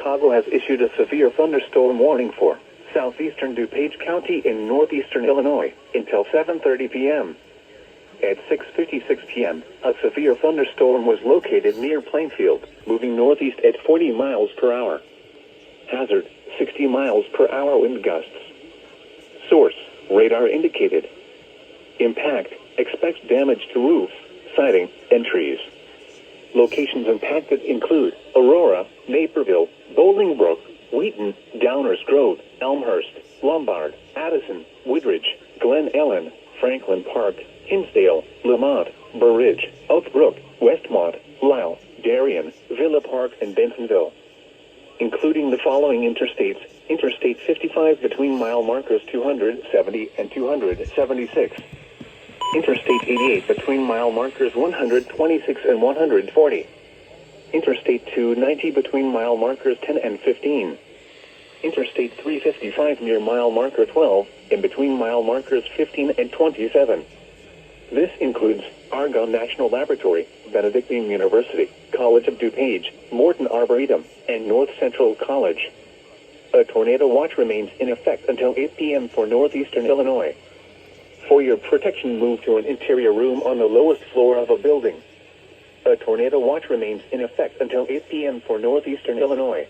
Chicago has issued a severe thunderstorm warning for southeastern DuPage County in northeastern Illinois until 7:30 p.m. At 6:56 p.m., a severe thunderstorm was located near Plainfield, moving northeast at 40 miles per hour. Hazard, 60 miles per hour wind gusts. Source, radar indicated. Impact, expects damage to roofs, siding, and trees. Locations impacted include Aurora, Naperville, Bolingbrook, Wheaton, Downers Grove, Elmhurst, Lombard, Addison, Woodridge, Glen Ellen, Franklin Park, Hinsdale, Lamont, Burr Ridge, Oakbrook, Westmont, Lisle, Darien, Villa Park, and Bentonville. Including the following interstates: Interstate 55 between mile markers 270 and 276. Interstate 88 between mile markers 126 and 140. Interstate 290 between mile markers 10 and 15. Interstate 355 near mile marker 12 and between mile markers 15 and 27. This includes Argonne National Laboratory, Benedictine University, College of DuPage, Morton Arboretum, and North Central College. A tornado watch remains in effect until 8 p.m. for northeastern Illinois. For your protection, move to an interior room on the lowest floor of a building. A tornado watch remains in effect until 8 p.m. for northeastern Illinois.